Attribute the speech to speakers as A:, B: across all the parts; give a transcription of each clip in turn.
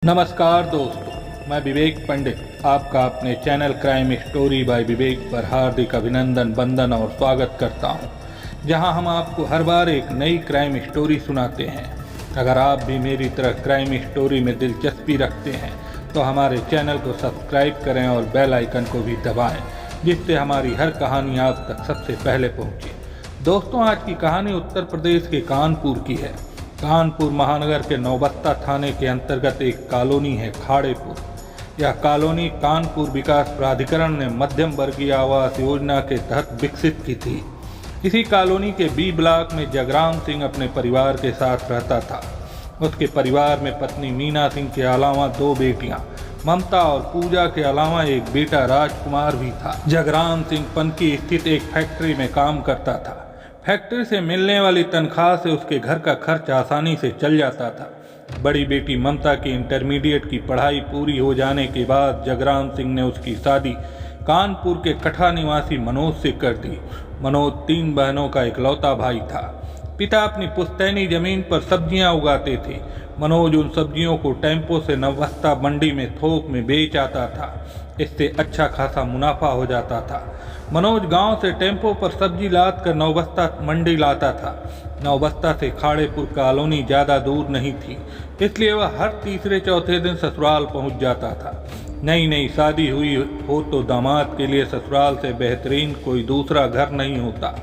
A: नमस्कार दोस्तों, मैं विवेक पंडित आपका अपने चैनल क्राइम स्टोरी बाय विवेक पर हार्दिक अभिनंदन, वंदन और स्वागत करता हूं, जहां हम आपको हर बार एक नई क्राइम स्टोरी सुनाते हैं। अगर आप भी मेरी तरह क्राइम स्टोरी में दिलचस्पी रखते हैं तो हमारे चैनल को सब्सक्राइब करें और बेल आइकन को भी दबाएं, जिससे हमारी हर कहानी आप तक सबसे पहले पहुँचे। दोस्तों, आज की कहानी उत्तर प्रदेश के कानपुर की है। कानपुर महानगर के नौबस्ता थाने के अंतर्गत एक कॉलोनी है खाड़ेपुर। यह कॉलोनी कानपुर विकास प्राधिकरण ने मध्यम वर्गीय आवास योजना के तहत विकसित की थी। इसी कॉलोनी के बी ब्लॉक में जगराम सिंह अपने परिवार के साथ रहता था। उसके परिवार में पत्नी मीना सिंह के अलावा दो बेटियां ममता और पूजा के अलावा एक बेटा राजकुमार भी था। जगराम सिंह पनकी स्थित एक फैक्ट्री में काम करता था। फैक्ट्री से मिलने वाली तनख्वाह से उसके घर का खर्च आसानी से चल जाता था। बड़ी बेटी ममता की इंटरमीडिएट की पढ़ाई पूरी हो जाने के बाद जगराम सिंह ने उसकी शादी कानपुर के कठा निवासी मनोज से कर दी। मनोज 3 बहनों का इकलौता भाई था। पिता अपनी पुश्तैनी जमीन पर सब्जियां उगाते थे। मनोज उन सब्जियों को टेम्पो से नौबस्ता मंडी में थोक में बेच आता था। इससे अच्छा खासा मुनाफा हो जाता था। मनोज गांव से टेम्पो पर सब्जी लाद कर नौबस्ता मंडी लाता था। नौबस्ता से खाड़ेपुर कॉलोनी ज़्यादा दूर नहीं थी, इसलिए वह हर तीसरे चौथे दिन ससुराल पहुंच जाता था। नई नई शादी हुई हो तो दामाद के लिए ससुराल से बेहतरीन कोई दूसरा घर नहीं होता।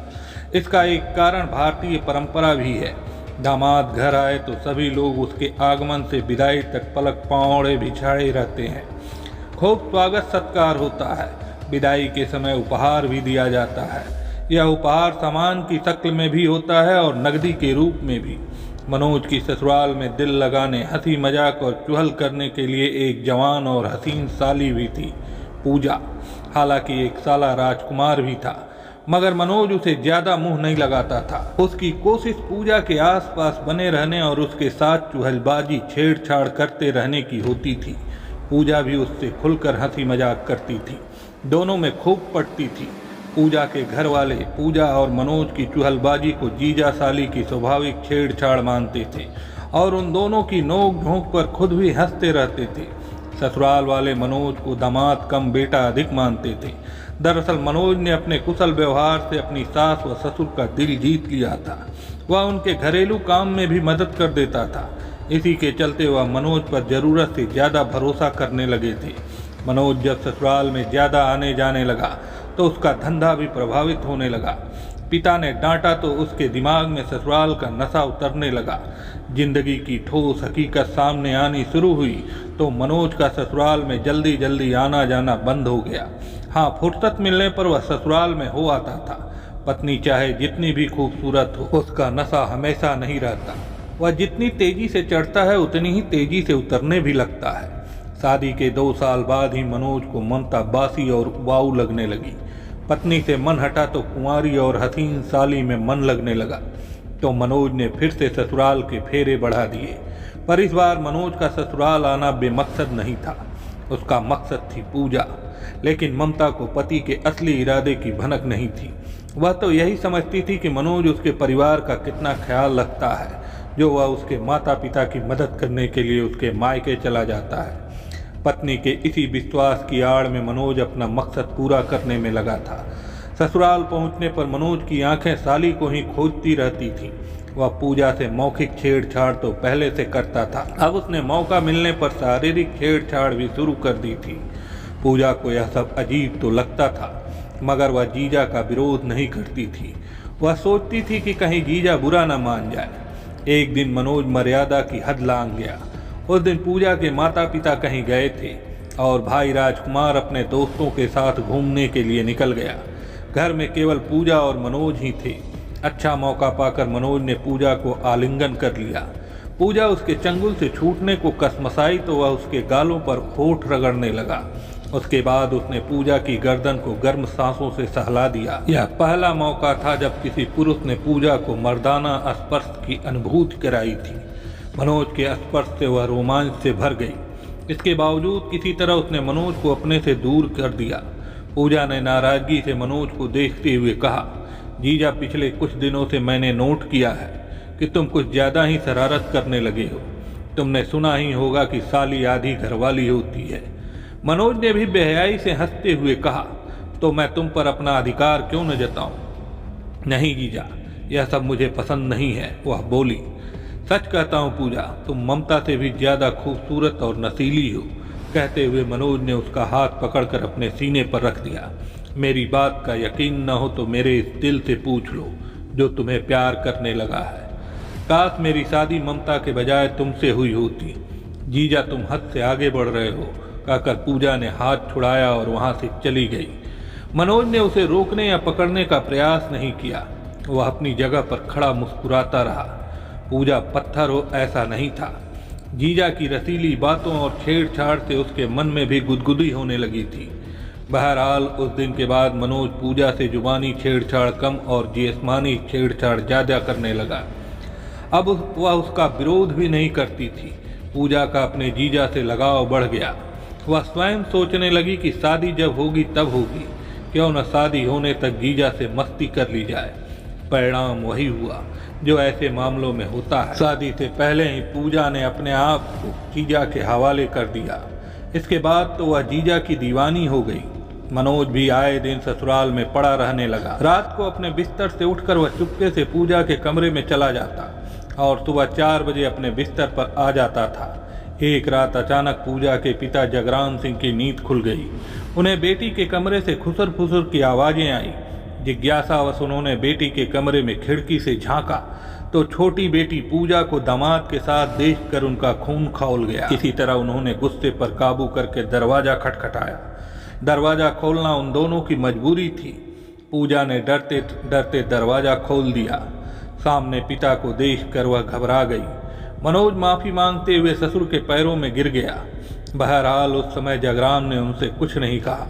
A: इसका एक कारण भारतीय परंपरा भी है। दामाद घर आए तो सभी लोग उसके आगमन से विदाई तक पलक पाँवड़े बिछाए रहते हैं। खूब स्वागत सत्कार होता है। विदाई के समय उपहार भी दिया जाता है। यह उपहार सामान की शक्ल में भी होता है और नकदी के रूप में भी। मनोज की ससुराल में दिल लगाने, हंसी मजाक और चुहल करने के लिए एक जवान और हसीन साली भी थी, पूजा। हालांकि एक साला राजकुमार भी था, मगर मनोज उसे ज़्यादा मुंह नहीं लगाता था। उसकी कोशिश पूजा के आसपास बने रहने और उसके साथ चुहलबाजी, छेड़छाड़ करते रहने की होती थी। पूजा भी उससे खुलकर हंसी मजाक करती थी। दोनों में खूब पटती थी। पूजा के घर वाले पूजा और मनोज की चुहलबाजी को जीजा साली की स्वाभाविक छेड़छाड़ मानते थे और उन दोनों की नोक झोंक पर खुद भी हंसते रहते थे। ससुराल वाले मनोज को दामाद कम बेटा अधिक मानते थे। दरअसल मनोज ने अपने कुशल व्यवहार से अपनी सास व ससुर का दिल जीत लिया था। वह उनके घरेलू काम में भी मदद कर देता था। इसी के चलते वह मनोज पर ज़रूरत से ज़्यादा भरोसा करने लगे थे। मनोज जब ससुराल में ज़्यादा आने जाने लगा तो उसका धंधा भी प्रभावित होने लगा। पिता ने डांटा तो उसके दिमाग में ससुराल का नशा उतरने लगा। जिंदगी की ठोस हकीकत सामने आनी शुरू हुई तो मनोज का ससुराल में जल्दी जल्दी आना जाना बंद हो गया। हाँ, फुर्सत मिलने पर वह ससुराल में हो आता था। पत्नी चाहे जितनी भी खूबसूरत हो, उसका नशा हमेशा नहीं रहता। वह जितनी तेजी से चढ़ता है उतनी ही तेजी से उतरने भी लगता है। शादी के 2 साल बाद ही मनोज को ममता बासी और उबाऊ लगने लगी। पत्नी से मन हटा तो कुंवारी और हसीन साली में मन लगने लगा। तो मनोज ने फिर से ससुराल के फेरे बढ़ा दिए। पर इस बार मनोज का ससुराल आना बेमकसद नहीं था। उसका मकसद थी पूजा। लेकिन ममता को पति के असली इरादे की भनक नहीं थी। वह तो यही समझती थी कि मनोज उसके परिवार का कितना ख्याल रखता है, जो वह उसके माता पिता की मदद करने के लिए उसके मायके चला जाता है। पत्नी के इसी विश्वास की आड़ में मनोज अपना मकसद पूरा करने में लगा था। ससुराल पहुंचने पर मनोज की आंखें साली को ही खोजती रहती थीं। वह पूजा से मौखिक छेड़छाड़ तो पहले से करता था, अब उसने मौका मिलने पर शारीरिक छेड़छाड़ भी शुरू कर दी थी। पूजा को यह सब अजीब तो लगता था, मगर वह जीजा का विरोध नहीं करती थी। वह सोचती थी कि कहीं जीजा बुरा न मान जाए। एक दिन मनोज मर्यादा की हद लांघ गया। उस दिन पूजा के माता पिता कहीं गए थे और भाई राजकुमार अपने दोस्तों के साथ घूमने के लिए निकल गया। घर में केवल पूजा और मनोज ही थे। अच्छा मौका पाकर मनोज ने पूजा को आलिंगन कर लिया। पूजा उसके चंगुल से छूटने को कसमसाई तो वह उसके गालों पर होठ रगड़ने लगा। उसके बाद उसने पूजा की गर्दन को गर्म सांसों से सहला दिया। यह पहला मौका था जब किसी पुरुष ने पूजा को मर्दाना स्पर्श की अनुभूति कराई थी। मनोज के स्पर्श से वह रोमांच से भर गई। इसके बावजूद किसी तरह उसने मनोज को अपने से दूर कर दिया। पूजा ने नाराजगी से मनोज को देखते हुए कहा, जीजा, पिछले कुछ दिनों से मैंने नोट किया है कि तुम कुछ ज़्यादा ही शरारत करने लगे हो। तुमने सुना ही होगा कि साली आधी घरवाली होती है। मनोज ने भी बेहयाई से हंसते हुए कहा, तो मैं तुम पर अपना अधिकार क्यों न जताऊं? नहीं जीजा, यह सब मुझे पसंद नहीं है, वह बोली। सच कहता हूँ पूजा, तुम ममता से भी ज्यादा खूबसूरत और नसीली हो। कहते हुए मनोज ने उसका हाथ पकड़कर अपने सीने पर रख दिया। मेरी बात का यकीन न हो तो मेरे इस दिल से पूछ लो जो तुम्हें प्यार करने लगा है। काश मेरी शादी ममता के बजाय तुमसे हुई होती। जीजा तुम हद से आगे बढ़ रहे हो, कहकर पूजा ने हाथ छुड़ाया और वहां से चली गई। मनोज ने उसे रोकने या पकड़ने का प्रयास नहीं किया। वह अपनी जगह पर खड़ा मुस्कुराता रहा। पूजा पत्थर हो ऐसा नहीं था। जीजा की रसीली बातों और छेड़छाड़ से उसके मन में भी गुदगुदी होने लगी थी। बहरहाल उस दिन के बाद मनोज पूजा से जुबानी छेड़छाड़ कम और जिस्मानी छेड़छाड़ ज्यादा करने लगा। अब वह उसका विरोध भी नहीं करती थी। पूजा का अपने जीजा से लगाव बढ़ गया। वह स्वयं सोचने लगी कि शादी जब होगी तब होगी, क्यों न शादी होने तक जीजा से मस्ती कर ली जाए। परिणाम वही हुआ जो ऐसे मामलों में होता है। शादी से पहले ही पूजा ने अपने आप को जीजा के हवाले कर दिया। इसके बाद तो वह जीजा की दीवानी हो गई। मनोज भी आए दिन ससुराल में पड़ा रहने लगा। रात को अपने बिस्तर से उठकर वह चुपके से पूजा के कमरे में चला जाता और सुबह 4 बजे अपने बिस्तर पर आ जाता था। एक रात अचानक पूजा के पिता जगराम सिंह की नींद खुल गई। उन्हें बेटी के कमरे से खुसर फुसर की आवाजें आई। जिज्ञासावश उन्होंने बेटी के कमरे में खिड़की से झांका तो छोटी बेटी पूजा को दामाद के साथ देखकर उनका खून खौल गया। किसी तरह उन्होंने गुस्से पर काबू करके दरवाजा खटखटाया। दरवाजा खोलना उन दोनों की मजबूरी थी। पूजा ने डरते डरते दरवाजा खोल दिया। सामने पिता को देखकर वह घबरा गई। मनोज माफी मांगते हुए ससुर के पैरों में गिर गया। बहरहाल उस समय जगराम ने उनसे कुछ नहीं कहा।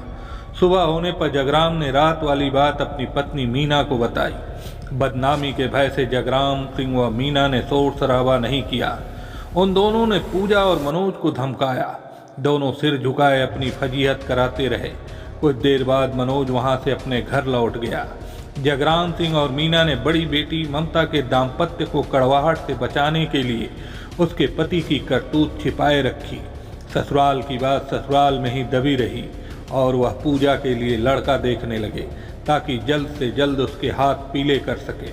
A: सुबह होने पर जगराम ने रात वाली बात अपनी पत्नी मीना को बताई। बदनामी के भय से जगराम सिंह व मीना ने शोर शराबा नहीं किया। उन दोनों ने पूजा और मनोज को धमकाया। दोनों सिर झुकाए अपनी फजीहत कराते रहे। कुछ देर बाद मनोज वहां से अपने घर लौट गया। जगराम सिंह और मीना ने बड़ी बेटी ममता के दाम्पत्य को कड़वाहट से बचाने के लिए उसके पति की करतूत छिपाए रखी। ससुराल की बात ससुराल में ही दबी रही और वह पूजा के लिए लड़का देखने लगे ताकि जल्द से जल्द उसके हाथ पीले कर सके।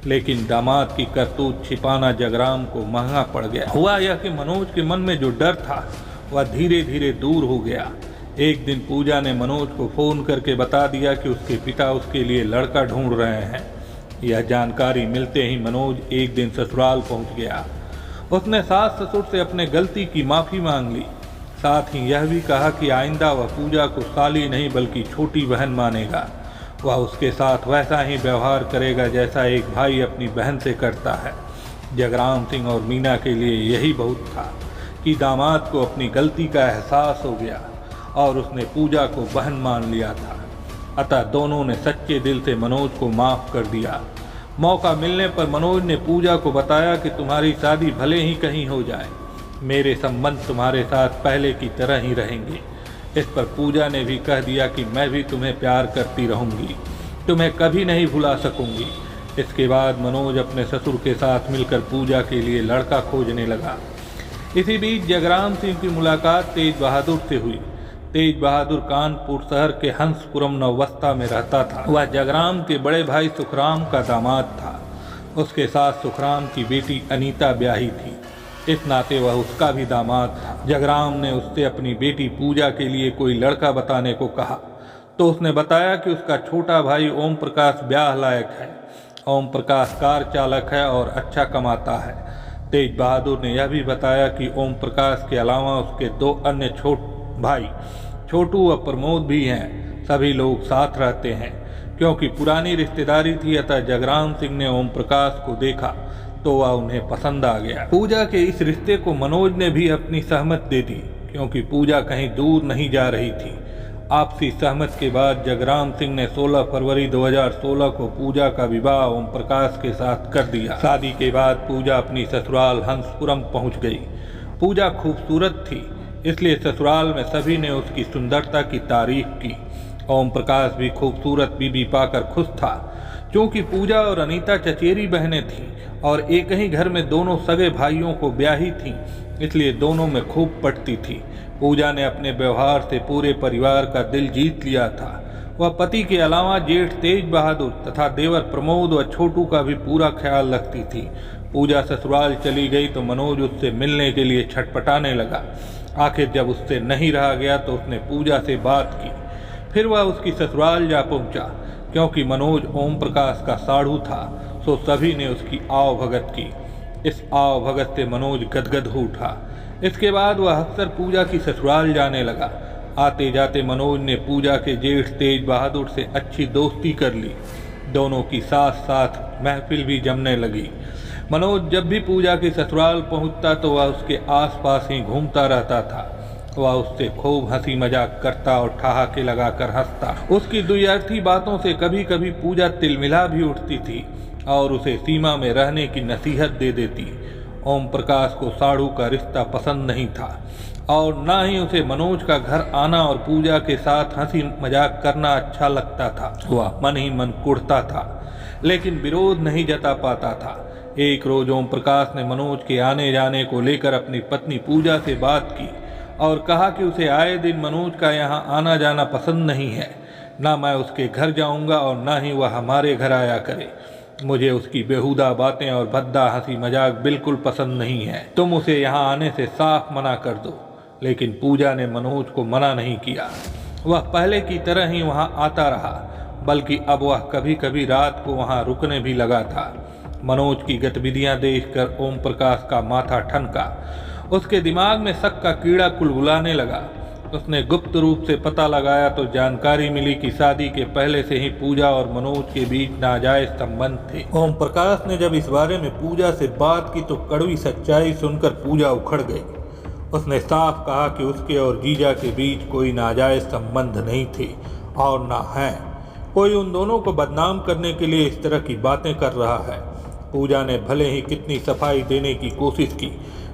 A: लेकिन दामाद की करतूत छिपाना जगराम को महंगा पड़ गया। हुआ यह कि मनोज के मन में जो डर था वह धीरे धीरे दूर हो गया। एक दिन पूजा ने मनोज को फोन करके बता दिया कि उसके पिता उसके लिए लड़का ढूंढ रहे हैं। यह जानकारी मिलते ही मनोज एक दिन ससुराल पहुंच गया। उसने सास ससुर से अपने गलती की माफी मांग ली। साथ ही यह भी कहा कि आइंदा वह पूजा को साली नहीं बल्कि छोटी बहन मानेगा। वह उसके साथ वैसा ही व्यवहार करेगा जैसा एक भाई अपनी बहन से करता है। जगराम सिंह और मीना के लिए यही बहुत था कि दामाद को अपनी गलती का एहसास हो गया और उसने पूजा को बहन मान लिया था। अतः दोनों ने सच्चे दिल से मनोज को माफ कर दिया। मौका मिलने पर मनोज ने पूजा को बताया कि तुम्हारी शादी भले ही कहीं हो जाए, मेरे संबंध तुम्हारे साथ पहले की तरह ही रहेंगे। इस पर पूजा ने भी कह दिया कि मैं भी तुम्हें प्यार करती रहूंगी, तुम्हें कभी नहीं भुला सकूंगी। इसके बाद मनोज अपने ससुर के साथ मिलकर पूजा के लिए लड़का खोजने लगा। इसी बीच जगराम सिंह की मुलाकात तेज बहादुर से हुई। तेज बहादुर कानपुर शहर के हंसपुरम नववस्था में रहता था। वह जगराम के बड़े भाई सुखराम का दामाद था। उसके साथ सुखराम की बेटी अनीता ब्याही थी। इस नाते वह उसका भी दामाद था। जगराम ने उससे अपनी बेटी पूजा के लिए कोई लड़का बताने को कहा तो उसने बताया कि उसका छोटा भाई ओम प्रकाश ब्याह लायक है। ओम प्रकाश कार चालक है और अच्छा कमाता है। तेज बहादुर ने यह भी बताया कि ओम प्रकाश के अलावा उसके 2 अन्य भाई छोटू व प्रमोद भी हैं। सभी लोग साथ रहते हैं। क्योंकि पुरानी रिश्तेदारी थी अतः जगराम सिंह ने ओम प्रकाश को देखा तो वह उन्हें पसंद आ गया। पूजा के इस रिश्ते को मनोज ने भी अपनी सहमत दे दी क्योंकि पूजा कहीं दूर नहीं जा रही थी। आपसी सहमत के बाद जगराम सिंह ने 16 फरवरी 2016 को पूजा का विवाह ओम प्रकाश के साथ कर दिया। शादी के बाद पूजा अपनी ससुराल हंसपुरम पहुंच गई। पूजा खूबसूरत थी इसलिए ससुराल में सभी ने उसकी सुंदरता की तारीफ की। ओम प्रकाश भी खूबसूरत बीबी पाकर खुश था। क्योंकि पूजा और अनीता चचेरी बहनें थीं और एक ही घर में दोनों सगे भाइयों को ब्याही थीं, इसलिए दोनों में खूब पटती थी। पूजा ने अपने व्यवहार से पूरे परिवार का दिल जीत लिया था। वह पति के अलावा जेठ तेज बहादुर तथा देवर प्रमोद व छोटू का भी पूरा ख्याल रखती थी। पूजा ससुराल चली गई तो मनोज उससे मिलने के लिए छटपटाने लगा। आखिर जब उससे नहीं रहा गया तो उसने पूजा से बात की। फिर वह उसकी ससुराल जा पहुंचा। क्योंकि मनोज ओम प्रकाश का साढ़ू था, सो सभी ने उसकी आव भगत की। इस आव भगत से मनोज गदगद हो उठा। इसके बाद वह अक्सर पूजा की ससुराल जाने लगा। आते जाते मनोज ने पूजा के जेठ तेज बहादुर से अच्छी दोस्ती कर ली। दोनों की साथ साथ महफिल भी जमने लगी। मनोज जब भी पूजा के ससुराल पहुंचता तो वह उसके आसपास ही घूमता रहता था। वह उससे खूब हंसी मजाक करता और ठहाके लगाकर हंसता। उसकी द्व्यर्थी बातों से कभी कभी पूजा तिलमिला भी उठती थी और उसे सीमा में रहने की नसीहत दे देती। ओम प्रकाश को साढ़ू का रिश्ता पसंद नहीं था और न ही उसे मनोज का घर आना और पूजा के साथ हंसी मजाक करना अच्छा लगता था। वह मन ही मन कुढ़ता था, लेकिन विरोध नहीं जता पाता था। एक रोज ओम प्रकाश ने मनोज के आने जाने को लेकर अपनी पत्नी पूजा से बात की और कहा कि उसे आए दिन मनोज का यहाँ आना जाना पसंद नहीं है। ना मैं उसके घर जाऊँगा और ना ही वह हमारे घर आया करे। मुझे उसकी बेहुदा बातें और भद्दा हंसी मजाक बिल्कुल पसंद नहीं है। तुम उसे यहाँ आने से साफ मना कर दो। लेकिन पूजा ने मनोज को मना नहीं किया। वह पहले की तरह ही वहाँ आता रहा, बल्कि अब वह कभी कभी रात को वहाँ रुकने भी लगा था। मनोज की गतिविधियां देखकर ओम प्रकाश का माथा ठनका। उसके दिमाग में शक का कीड़ा कुलबुलाने लगा। उसने गुप्त रूप से पता लगाया तो जानकारी मिली कि शादी के पहले से ही पूजा और मनोज के बीच नाजायज संबंध थे। ओम प्रकाश ने जब इस बारे में पूजा से बात की तो कड़वी सच्चाई सुनकर पूजा उखड़ गई। उसने साफ कहा कि उसके और जीजा के बीच कोई नाजायज संबंध नहीं थे और ना है। कोई उन दोनों को बदनाम करने के लिए इस तरह की बातें कर रहा है। पूजा ने भले ही कितनी सफाई देने की कोशिश की,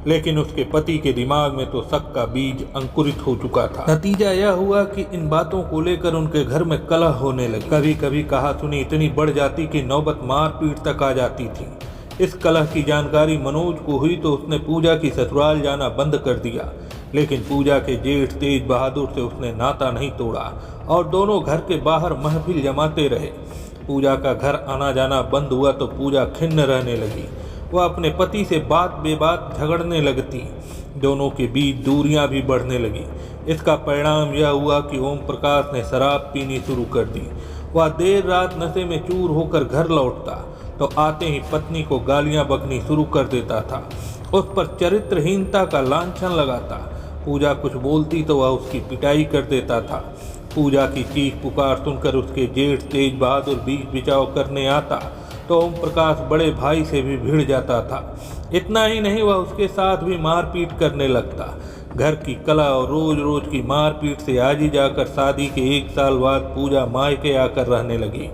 A: लेकिन उसके पति के दिमाग में तो शक का बीज अंकुरित हो चुका था। नतीजा यह हुआ कि इन बातों को लेकर उनके घर में कलह होने लगी। कभी कभी कहा सुनी इतनी बढ़ जाती कि नौबत मारपीट तक आ जाती थी। इस कलह की जानकारी मनोज को हुई तो उसने पूजा की ससुराल जाना बंद कर दिया। लेकिन पूजा के जेठ तेज बहादुर से उसने नाता नहीं तोड़ा और दोनों घर के बाहर महफिल जमाते रहे। पूजा का घर आना जाना बंद हुआ तो पूजा खिन्न रहने लगी। वह अपने पति से बात बेबात झगड़ने लगती। दोनों के बीच दूरियां भी बढ़ने लगी। इसका परिणाम यह हुआ कि ओम प्रकाश ने शराब पीनी शुरू कर दी। वह देर रात नशे में चूर होकर घर लौटता तो आते ही पत्नी को गालियां बकनी शुरू कर देता था। उस पर चरित्रहीनता का लांछन लगाता। पूजा कुछ बोलती तो वह उसकी पिटाई कर देता था। पूजा की चीख पुकार सुनकर उसके जेठ तेज बहादुर बीच बिचाव करने आता तो ओम प्रकाश बड़े भाई से भी भिड़ जाता था। इतना ही नहीं, वह उसके साथ भी मारपीट करने लगता। घर की कला और रोज रोज की मारपीट से आज ही जाकर शादी के 1 साल बाद पूजा मायके आकर रहने लगी।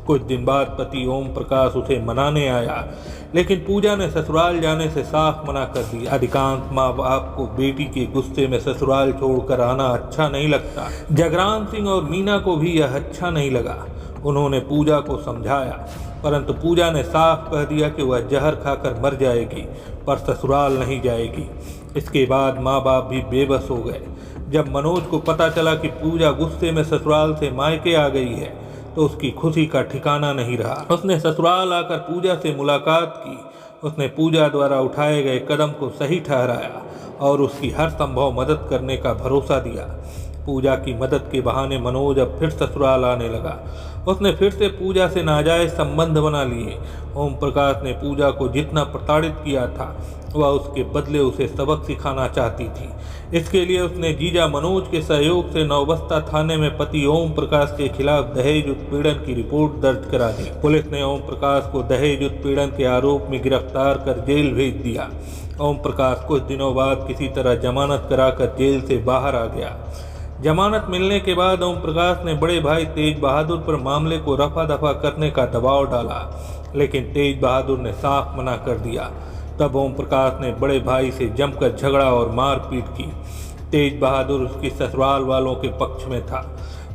A: कुछ दिन बाद पति ओम प्रकाश उसे मनाने आया, लेकिन पूजा ने ससुराल जाने से साफ मना कर दिया। अधिकांश माँ बाप को बेटी के गुस्से में ससुराल छोड़कर आना अच्छा नहीं लगता। जगराम सिंह और मीना को भी यह अच्छा नहीं लगा। उन्होंने पूजा को समझाया, परंतु पूजा ने साफ कह दिया कि वह जहर खाकर मर जाएगी पर ससुराल नहीं जाएगी। इसके बाद माँ बाप भी बेबस हो गए। जब मनोज को पता चला कि पूजा गुस्से में ससुराल से मायके आ गई है तो उसकी खुशी का ठिकाना नहीं रहा। उसने ससुराल आकर पूजा से मुलाकात की। उसने पूजा द्वारा उठाए गए कदम को सही ठहराया और उसकी हर संभव मदद करने का भरोसा दिया। पूजा की मदद के बहाने मनोज अब फिर ससुराल आने लगा। उसने फिर से पूजा से नाजायज संबंध बना लिए। ओम प्रकाश ने पूजा को जितना प्रताड़ित किया था वह उसके बदले उसे सबक सिखाना चाहती थी। इसके लिए उसने जीजा मनोज के सहयोग से नौबस्ता थाने में पति ओम प्रकाश के खिलाफ दहेज उत्पीड़न की रिपोर्ट दर्ज करा दी। पुलिस ने ओम प्रकाश को दहेज उत्पीड़न के आरोप में गिरफ्तार कर जेल भेज दिया। ओम प्रकाश कुछ दिनों बाद किसी तरह जमानत कराकर जेल से बाहर आ गया। जमानत मिलने के बाद ओम प्रकाश ने बड़े भाई तेज बहादुर पर मामले को रफा दफा करने का दबाव डाला, लेकिन तेज बहादुर ने साफ मना कर दिया। तब ओम प्रकाश ने बड़े भाई से जमकर झगड़ा और मारपीट की। तेज बहादुर उसकी ससुराल वालों के पक्ष में था।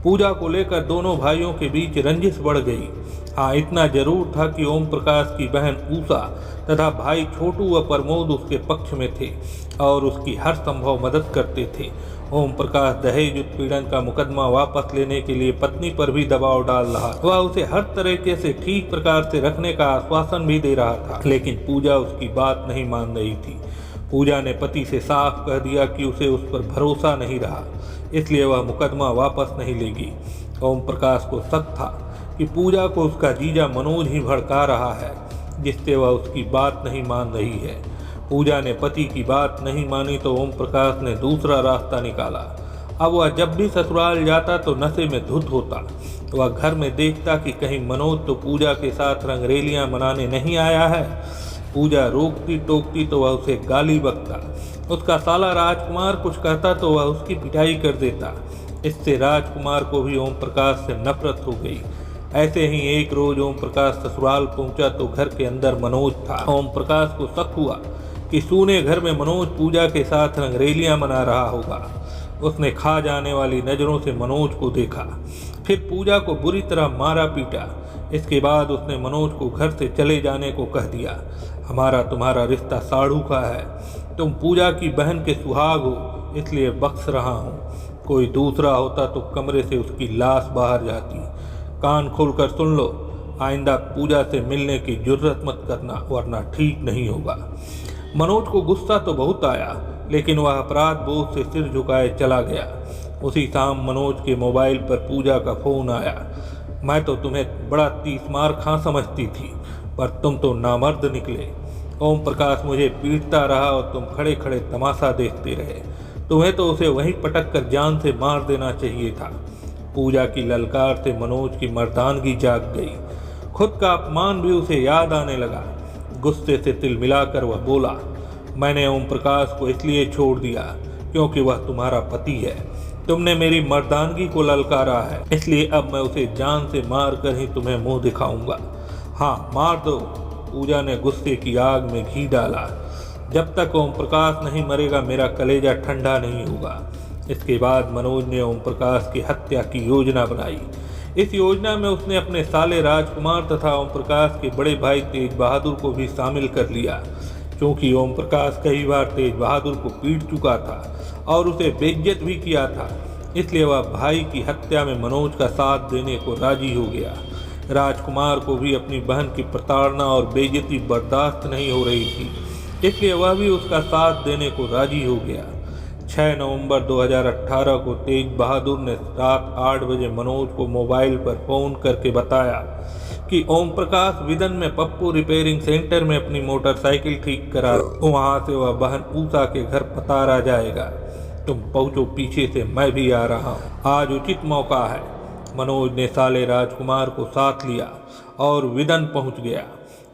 A: पूजा को लेकर दोनों भाइयों के बीच रंजिश बढ़ गई। हाँ, इतना जरूर था कि ओम प्रकाश की बहन उषा तथा भाई छोटू व प्रमोद उसके पक्ष में थे और उसकी हर संभव मदद करते थे। ओम प्रकाश दहेज उत्पीड़न का मुकदमा वापस लेने के लिए पत्नी पर भी दबाव डाल रहा। वह उसे हर तरीके से ठीक प्रकार से रखने का आश्वासन भी दे रहा था, लेकिन पूजा उसकी बात नहीं मान रही थी। पूजा ने पति से साफ कह दिया कि उसे उस पर भरोसा नहीं रहा, इसलिए वह मुकदमा वापस नहीं लेगी। ओम प्रकाश को शक था कि पूजा को उसका जीजा मनोज ही भड़का रहा है, जिससे वह उसकी बात नहीं मान रही है। पूजा ने पति की बात नहीं मानी तो ओम प्रकाश ने दूसरा रास्ता निकाला। अब वह जब भी ससुराल जाता तो नशे में धुत होता। वह घर में देखता कि कहीं मनोज तो पूजा के साथ रंगरेलियां मनाने नहीं आया है। पूजा रोकती टोकती तो वह उसे गाली बकता। उसका साला राजकुमार कुछ कहता तो वह उसकी पिटाई कर देता। इससे राजकुमार को भी ओम प्रकाश से नफरत हो गई। ऐसे ही एक रोज ओम प्रकाश ससुराल पहुंचा तो घर के अंदर मनोज था। ओम प्रकाश को शक हुआ कि सूने घर में मनोज पूजा के साथ रंगरेलियां मना रहा होगा। उसने खा जाने वाली नज़रों से मनोज को देखा, फिर पूजा को बुरी तरह मारा पीटा। इसके बाद उसने मनोज को घर से चले जाने को कह दिया। हमारा तुम्हारा रिश्ता साढ़ू का है, तुम पूजा की बहन के सुहाग हो, इसलिए बख्श रहा हूँ। कोई दूसरा होता तो कमरे से उसकी लाश बाहर जाती। कान खोलकर सुन लो, आइंदा पूजा से मिलने की जुर्रत मत करना, वरना ठीक नहीं होगा। मनोज को गुस्सा तो बहुत आया, लेकिन वह अपराध बोझ से सिर झुकाए चला गया। उसी शाम मनोज के मोबाइल पर पूजा का फोन आया। मैं तो तुम्हें बड़ा तीसमार खां समझती थी, पर तुम तो नामर्द निकले। ओम प्रकाश मुझे पीटता रहा और तुम खड़े खड़े तमाशा देखते रहे। तुम्हें तो उसे वहीं पटक कर जान से मार देना चाहिए था। पूजा की ललकार से मनोज की मर्दानगी जाग गई। खुद का अपमान भी उसे याद आने लगा। गुस्से से तिल मिलाकर वह बोला, मैंने ओम प्रकाश को इसलिए छोड़ दिया क्योंकि वह तुम्हारा पति है। तुमने मेरी मर्दानगी को ललकारा है, इसलिए अब मैं उसे जान से मार कर ही तुम्हें मुंह दिखाऊंगा। हाँ, मार दो। पूजा ने गुस्से की आग में घी डाला। जब तक ओम प्रकाश नहीं मरेगा मेरा कलेजा ठंडा नहीं होगा। इसके बाद मनोज ने ओम प्रकाश की हत्या की योजना बनाई। इस योजना में उसने अपने साले राजकुमार तथा ओम प्रकाश के बड़े भाई तेज बहादुर को भी शामिल कर लिया। क्योंकि ओम प्रकाश कई बार तेज बहादुर को पीट चुका था और उसे बेइज्जत भी किया था, इसलिए वह भाई की हत्या में मनोज का साथ देने को राजी हो गया। राजकुमार को भी अपनी बहन की प्रताड़ना और बेइज्जती बर्दाश्त नहीं हो रही थी, इसलिए वह भी उसका साथ देने को राजी हो गया। 6 नवंबर 2018 को तेज बहादुर ने रात 8 बजे मनोज को मोबाइल पर फ़ोन करके बताया कि ओम प्रकाश विदन में पप्पू रिपेयरिंग सेंटर में अपनी मोटरसाइकिल ठीक करा, वहाँ से वह बहन उषा के घर पतारा जाएगा। तुम पहुँचो पीछे से, मैं भी आ रहा हूँ। आज उचित मौका है। मनोज ने साले राजकुमार को साथ लिया और विदन पहुँच गया,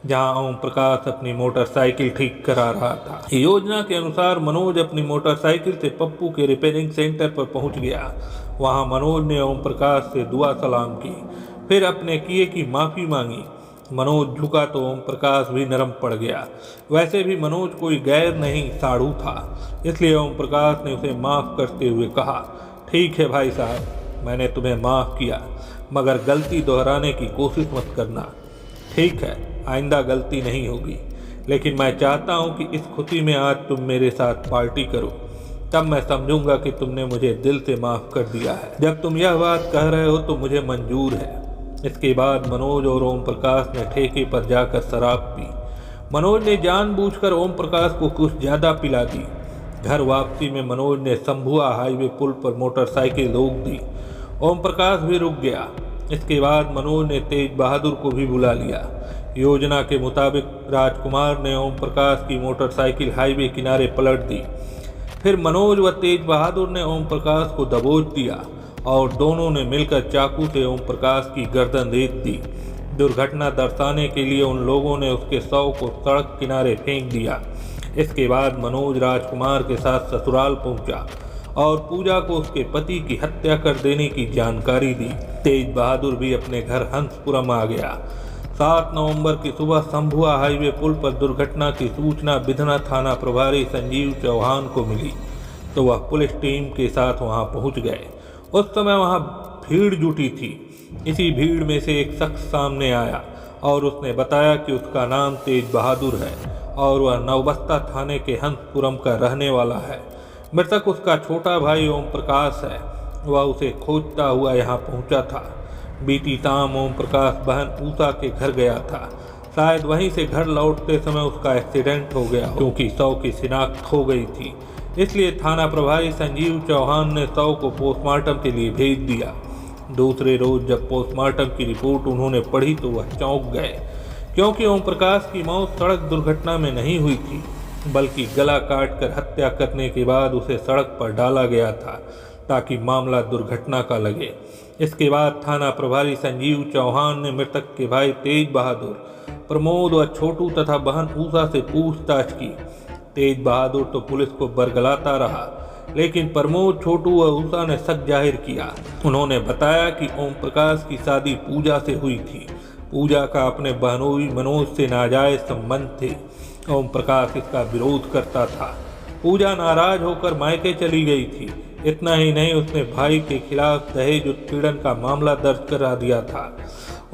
A: जहां ओम प्रकाश अपनी मोटरसाइकिल ठीक करा रहा था। योजना के अनुसार मनोज अपनी मोटरसाइकिल से पप्पू के रिपेयरिंग सेंटर पर पहुंच गया। वहां मनोज ने ओम प्रकाश से दुआ सलाम की, फिर अपने किए की माफ़ी मांगी। मनोज झुका तो ओम प्रकाश भी नरम पड़ गया। वैसे भी मनोज कोई गैर नहीं, साढ़ू था, इसलिए ओम प्रकाश ने उसे माफ़ करते हुए कहा, ठीक है भाई साहब, मैंने तुम्हें माफ़ किया, मगर गलती दोहराने की कोशिश मत करना। ठीक है, आइंदा गलती नहीं होगी, लेकिन मैं चाहता हूं कि इस खुशी में आज तुम मेरे साथ पार्टी करो, तब मैं समझूंगा कि तुमने मुझे दिल से माफ़ कर दिया है। जब तुम यह बात कह रहे हो तो मुझे मंजूर है। इसके बाद मनोज और ओम प्रकाश ने ठेके पर जाकर शराब पी। मनोज ने जानबूझकर ओम प्रकाश को कुछ ज़्यादा पिला दी। घर वापसी में मनोज ने शंभुआ हाईवे पुल पर मोटरसाइकिल रोक दी। ओम प्रकाश भी रुक गया। इसके बाद मनोज ने तेज बहादुर को भी बुला लिया। योजना के मुताबिक राजकुमार ने ओम प्रकाश की मोटरसाइकिल हाईवे किनारे पलट दी। फिर मनोज व तेज बहादुर ने ओम प्रकाश को दबोच दिया और दोनों ने मिलकर चाकू से ओम प्रकाश की गर्दन रेत दी। दुर्घटना दर्शाने के लिए उन लोगों ने उसके शव को सड़क किनारे फेंक दिया। इसके बाद मनोज राजकुमार के साथ ससुराल पहुंचा और पूजा को उसके पति की हत्या कर देने की जानकारी दी। तेज बहादुर भी अपने घर हंसपुरम आ गया। 7 नवंबर की सुबह शंभुआ हाईवे पुल पर दुर्घटना की सूचना बिधना थाना प्रभारी संजीव चौहान को मिली, तो वह पुलिस टीम के साथ वहां पहुंच गए। उस समय वहां भीड़ जुटी थी। इसी भीड़ में से एक शख्स सामने आया और उसने बताया कि उसका नाम तेज बहादुर है और वह नवबस्ता थाने के हंसपुरम का रहने वाला है। मृतक उसका छोटा भाई ओम प्रकाश है। वह उसे खोजता हुआ यहाँ पहुँचा था। बीती शाम ओम प्रकाश बहन ऊषा के घर गया था। शायद वहीं से घर लौटते समय उसका एक्सीडेंट हो गया क्योंकि शव की शिनाख्त हो गई थी। इसलिए थाना प्रभारी संजीव चौहान ने शव को पोस्टमार्टम के लिए भेज दिया। दूसरे रोज जब पोस्टमार्टम की रिपोर्ट उन्होंने पढ़ी तो वह चौंक गए, क्योंकि ओम प्रकाश की मौत सड़क दुर्घटना में नहीं हुई थी, बल्कि गला काटकर हत्या करने के बाद उसे सड़क पर डाला गया था ताकि मामला दुर्घटना का लगे। इसके बाद थाना प्रभारी संजीव चौहान ने मृतक के भाई तेज बहादुर, प्रमोद व छोटू तथा बहन ऊषा से पूछताछ की। तेज बहादुर तो पुलिस को बरगलाता रहा, लेकिन प्रमोद, छोटू व ऊषा ने शक जाहिर किया। उन्होंने बताया कि ओम प्रकाश की शादी पूजा से हुई थी। पूजा का अपने बहनोई मनोज से नाजायज संबंध थे। ओम प्रकाश इसका विरोध करता था। पूजा नाराज होकर मायके चली गई थी। इतना ही नहीं, उसने भाई के खिलाफ दहेज उत्पीड़न का मामला दर्ज करा दिया था।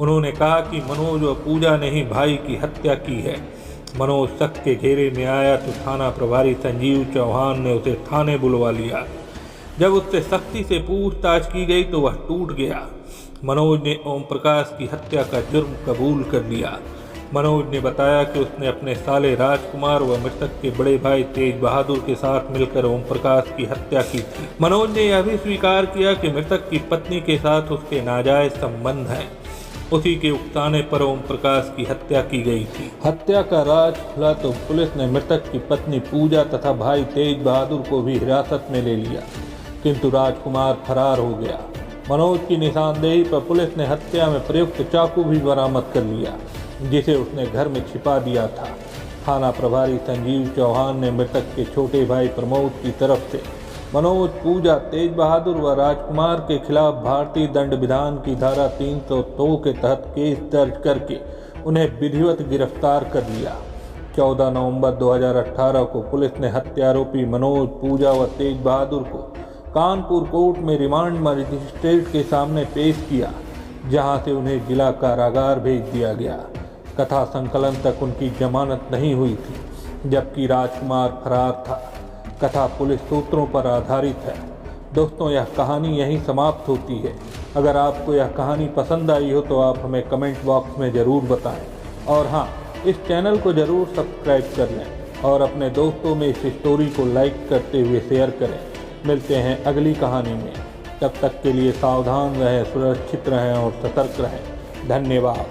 A: उन्होंने कहा कि मनोज व पूजा ने ही भाई की हत्या की है। मनोज शक के घेरे में आया तो थाना प्रभारी संजीव चौहान ने उसे थाने बुलवा लिया। जब उससे सख्ती से पूछताछ की गई तो वह टूट गया। मनोज ने ओम प्रकाश की हत्या का जुर्म कबूल कर लिया। मनोज ने बताया कि उसने अपने साले राजकुमार व मृतक के बड़े भाई तेज बहादुर के साथ मिलकर ओम प्रकाश की हत्या की थी। मनोज ने यह भी स्वीकार किया कि मृतक की पत्नी के साथ उसके नाजायज संबंध हैं। उसी के उकसाने पर ओम प्रकाश की हत्या की गई थी। हत्या का राज खुला तो पुलिस ने मृतक की पत्नी पूजा तथा भाई तेज बहादुर को भी हिरासत में ले लिया, किंतु राजकुमार फरार हो गया। मनोज की निशानदेही पर पुलिस ने हत्या में प्रयुक्त चाकू भी बरामद कर लिया, जिसे उसने घर में छिपा दिया था। थाना प्रभारी संजीव चौहान ने मृतक के छोटे भाई प्रमोद की तरफ से मनोज, पूजा, तेज बहादुर व राजकुमार के खिलाफ भारतीय दंड विधान की धारा 302 के तहत केस दर्ज करके उन्हें विधिवत गिरफ्तार कर लिया। 14 नवंबर 2018 को पुलिस ने हत्यारोपी मनोज, पूजा व तेज बहादुर को कानपुर कोर्ट में रिमांड मजिस्ट्रेट के सामने पेश किया, जहां से उन्हें जिला कारागार भेज दिया गया। कथा संकलन तक उनकी जमानत नहीं हुई थी, जबकि राजकुमार फरार था। कथा पुलिस सूत्रों पर आधारित है। दोस्तों, यह कहानी यहीं समाप्त होती है। अगर आपको यह कहानी पसंद आई हो तो आप हमें कमेंट बॉक्स में ज़रूर बताएं। और हाँ, इस चैनल को ज़रूर सब्सक्राइब कर लें और अपने दोस्तों में इस स्टोरी को लाइक करते हुए शेयर करें। मिलते हैं अगली कहानी में। तब तक के लिए सावधान रहें, सुरक्षित रहें और सतर्क रहें। धन्यवाद।